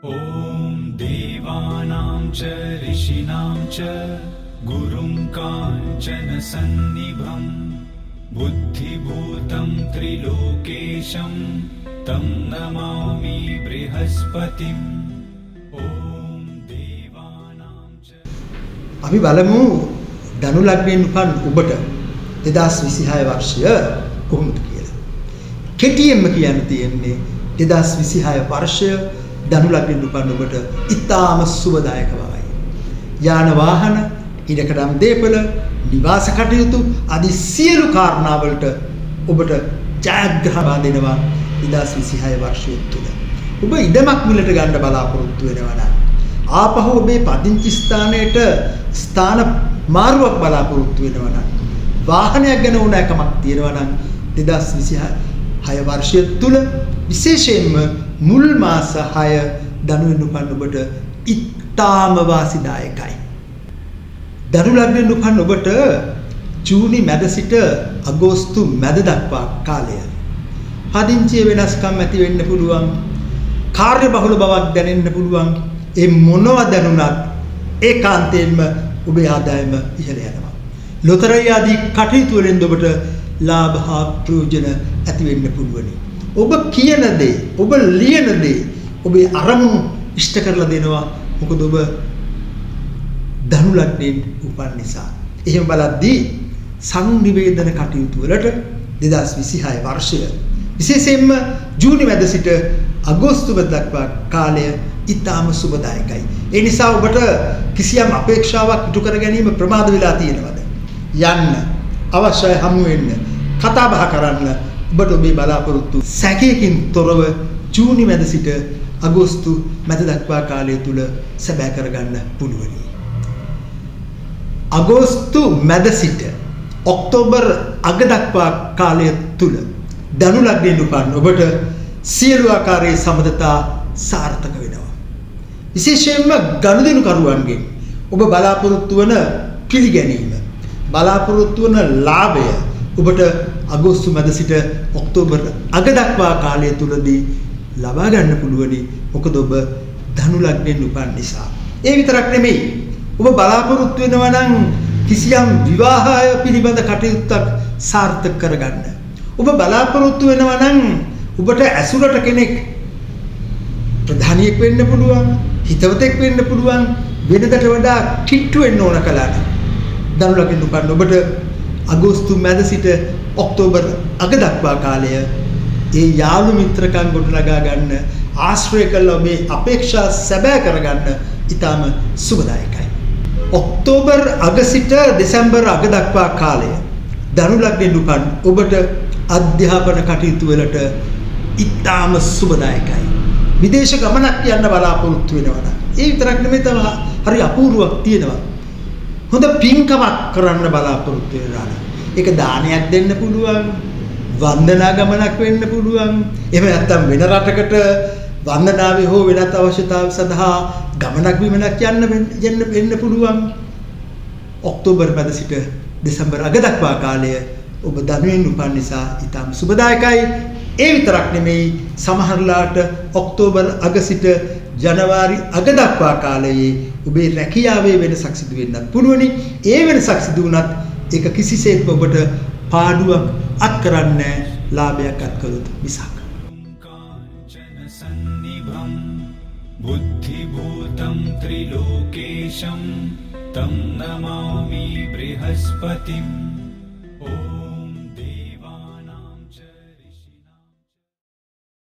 ॐ देवानां च ऋषीणां च गुरुं काञ्चनसन्निभं बुद्धिभूतं त्रिलोकेशं तं नमामि बृहस्पतिम् ॐ देवानां च අපි බලමු ධනු ලග්නයෙන් උපන් ඔබට 2026 වර්ෂය කොහොමද කියලා. කෙටියෙන්ම කියන්න තියෙන්නේ 2026 වර්ෂය ධනු ලග්නයෙන් උපන් ඔබට ඉතාම සුබදායක බවයි. යාන වාහන, ඉඩකඩම් දේපල, නිවාස කටයුතු ආදී සියලු කාරණා වලට ඔබට ජයග්‍රහණ දෙනවා 2026 වර්ෂය තුල. ඔබ ඉඩමක් මිලට ගන්න බලාපොරොත්තු වෙනවා නම් ආපහු ඔබේ පදිංචි ස්ථානයට ස්ථාන මාරුවක් බලාපොරොත්තු වෙනවා නම් වාහනයක් ගැන ඕනෑකමක් තියෙනවා නම් 2026 වර්ෂය තුල විශේෂයෙන්ම මුල් මාස 6 ධනුවෙන් උපන් ඔබට ඉතාම වාසිදායකයි. ධනු ලග්නයෙන් උපන් ඔබට ජූනි මැද සිට අගෝස්තු මැද දක්වා කාලය පදිංචිය වෙනස්කම් ඇති වෙන්න පුළුවන්, කාර්ය බහුල බවක් දැනෙන්න පුළුවන්. ඒ මොනවා දැනුණත් ඒකාන්තයෙන්ම ඔබේ ආදායම ඉහළ යනවා. ලොතරැයි ආදී කටයුතු වලින් ඔබට ලාභ හා ප්‍රයෝජන ඇති වෙන්න පුළුවනි. ඔබ කියන දේ, ඔබ ලියන දේ ඔබේ අරමුණු ඉෂ්ට කරලා දෙනවා. මොකද ඔබ ධනු ලග්නයෙන් උපන් නිසා. එහෙම බලද්දී සංනිවේදන කටයුතු වලට 2026 වර්ෂය විශේෂයෙන්ම ජූනි මැද සිට අගෝස්තු මැද දක්වා කාලය ඉතාම සුබදායකයි. ඒ නිසා ඔබට කිසියම් අපේක්ෂාවක් ඉටු කර ගැනීම ප්‍රමාද වෙලා තියෙනවද? යන්න, අවශ්‍යයි හමු වෙන්න, කතා බහ කරන්න ඔබට ඔබේ බලාපොරොත්තු සැකයකින් තොරව ජූනි මැද සිට අගෝස්තු මැද දක්වා කාලය තුල සැබෑ කරගන්න පුළුවනි. අගෝස්තු මැද සිට ඔක්තෝබර් අග දක්වා කාලය තුල ධනු ලග්නයෙන් උපන් ඔබට සියලු ආකාරයේ සමදතා සාර්ථක වෙනවා. විශේෂයෙන්ම ගනුදෙනු කරුවන්ගෙන් ඔබ බලාපොරොත්තු වන පිළිගැනීම, බලාපොරොත්තු වන ලාභය ඔබට අගෝස්තු මැද සිට ඔක්තෝබර් අග දක්වා කාලය තුලදී ලබා ගන්න පුළුවනි. මොකද ඔබ ධනු ලග්නයෙන් උපන් නිසා. ඒ විතරක් නෙමෙයි, ඔබ බලාපොරොත්තු වෙනවා නම් කිසියම් විවාහය පිළිබඳ කටයුත්තක් සාර්ථක කරගන්න. ඔබ බලාපොරොත්තු වෙනවා නම් ඔබට ඇසුරට කෙනෙක් ප්‍රධානියෙක් වෙන්න පුළුවන්, හිතවතෙක් වෙන්න පුළුවන්, වෙනදට වඩා කිට්ටු වෙන්න ඕන කලකට ධනු ලග්නයෙන් උපන් ඔබට අගෝස්තු මැද සිට ඔක්තෝබර් අග දක්වා කාලය ඒ යාළු මිත්‍රකම් ගොඩනගා ගන්න, ආශ්‍රය කළ ඔබේ අපේක්ෂා සැබෑ කරගන්න ඉතාම සුබදායකයි. ඔක්තෝබර් අග සිට දෙසැම්බර් අග දක්වා කාලය ධනු ලග්නයෙන් උපන් ඔබට අධ්‍යාපන කටයුතු වලට ඉතාම සුබදායකයි. විදේශ ගමනක් යන්න බලාපොරොත්තු වෙනවා නම් ඒ විතරක් නෙමෙයි, තව හරි අපූර්වක් තියෙනවා. හොඳ පින්කමක් කරන්න බලාපොරොත්තු වෙනවා නම් ඒක දානයක් දෙන්න පුළුවන්, වන්දනා ගමනක් වෙන්න පුළුවන්. එහෙම නැත්නම් වෙන රටකට වන්දනාවේ හෝ වෙනත් අවශ්‍යතාව සඳහා ගමනක් බිමනක් යන්න වෙන්න පුළුවන්. ඔක්තෝබර් මැද සිට දෙසැම්බර් අග දක්වා කාලය ඔබ ධනුවෙන් උපන් නිසා ඉතාම සුබදායකයි. ඒ විතරක් නෙමෙයි, සමහරලාට ඔක්තෝබර් අග සිට ජනවාරි අග දක්වා කාලයේ ඔබේ රැකියාවේ වෙනසක් සිදු වෙන්නත් පුළුවනි. ඒ වෙනසක් සිදු වුණත් ඒක කිසිසේත්ම ඔබට පාඩුවක් අත් කරන්නේ ලාභයක් අත් කළොත් මිසක්. काञ्चनसन्निभं बुद्धिभूतं त्रिलोकेशं तं नमामि बृहस्पतिम्